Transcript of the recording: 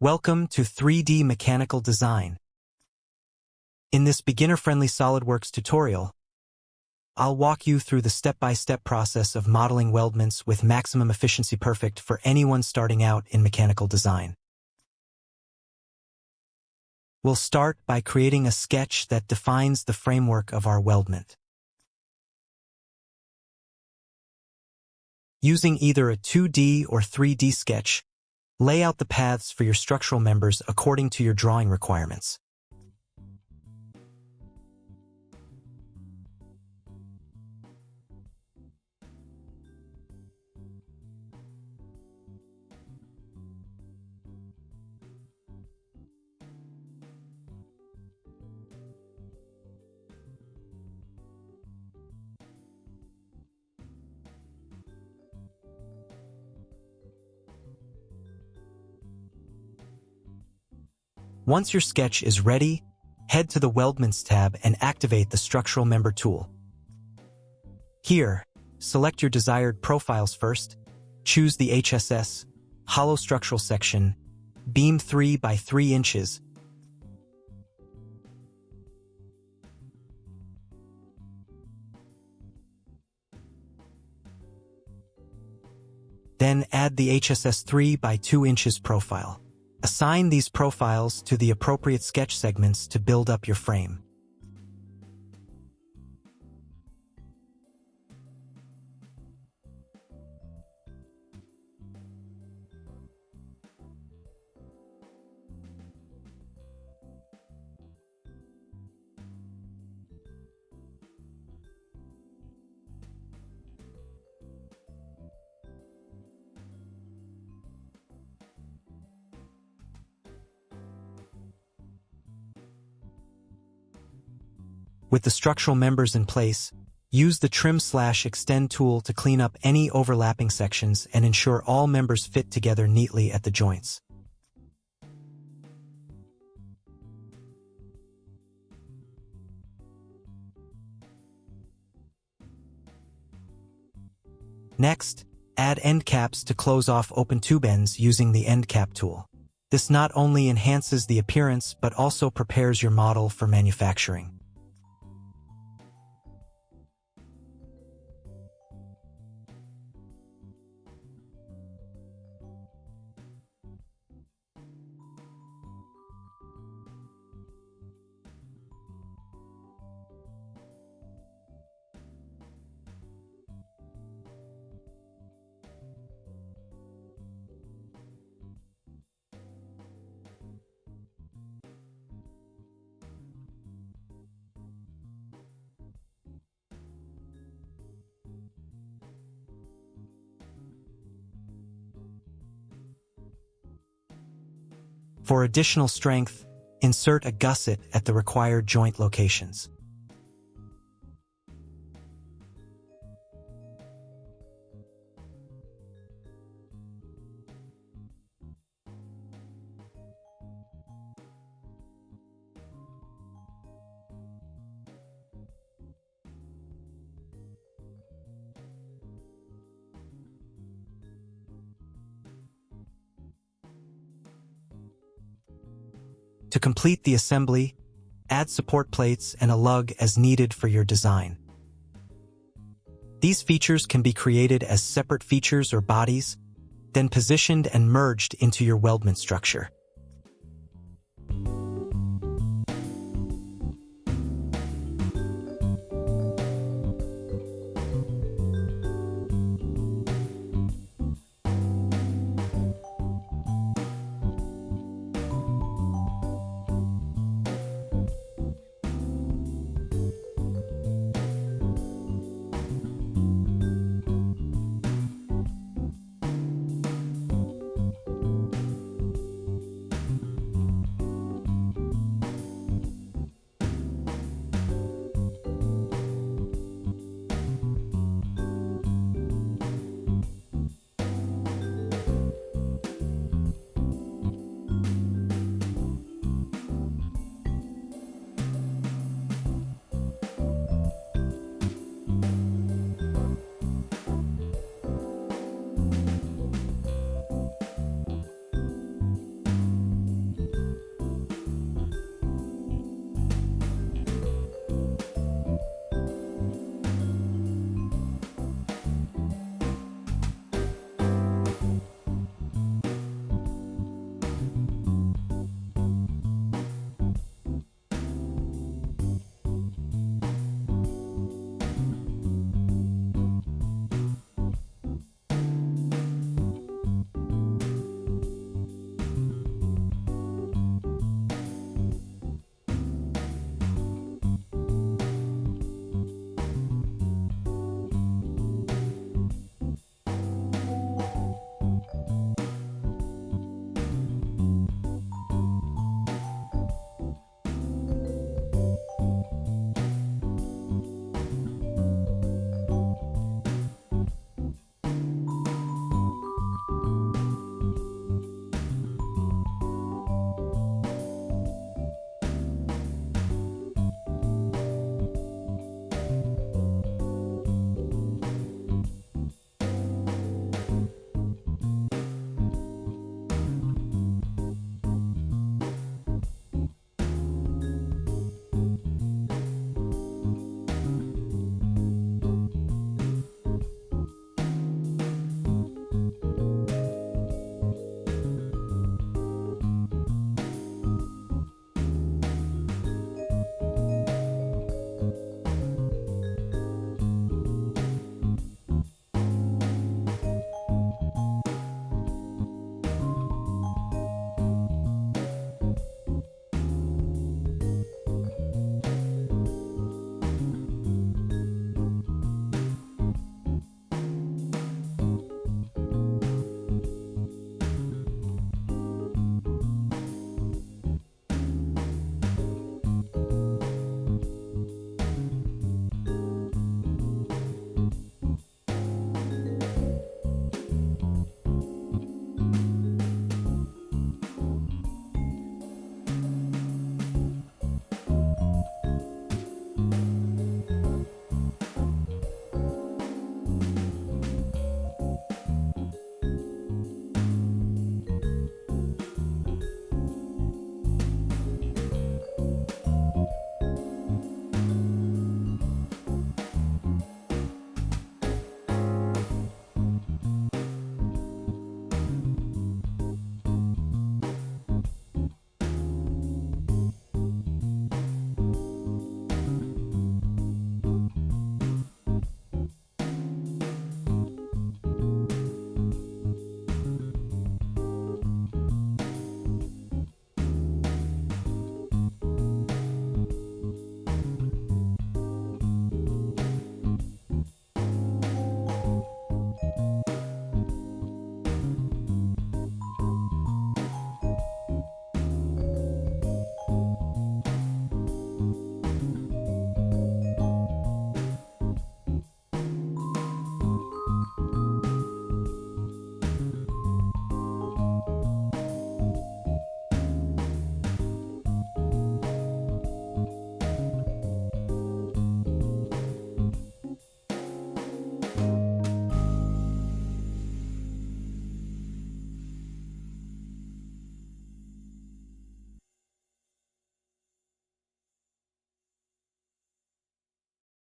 Welcome to 3D Mechanical Design. In this beginner-friendly SOLIDWORKS tutorial, I'll walk you through the step-by-step process of modeling weldments with maximum efficiency, perfect for anyone starting out in mechanical design. We'll start by creating a sketch that defines the framework of our weldment. Using either a 2D or 3D sketch, lay out the paths for your structural members according to your drawing requirements. Once your sketch is ready, head to the Weldments tab and activate the Structural Member tool. Here, select your desired profiles first, choose the HSS, Hollow Structural Section, Beam 3 by 3 inches, then add the HSS 3 by 2 inches profile. Assign these profiles to the appropriate sketch segments to build up your frame. With the structural members in place, use the Trim/Extend tool to clean up any overlapping sections and ensure all members fit together neatly at the joints. Next, add end caps to close off open tube ends using the End Cap tool. This not only enhances the appearance but also prepares your model for manufacturing. For additional strength, insert a gusset at the required joint locations. To complete the assembly, add support plates and a lug as needed for your design. These features can be created as separate features or bodies, then positioned and merged into your weldment structure.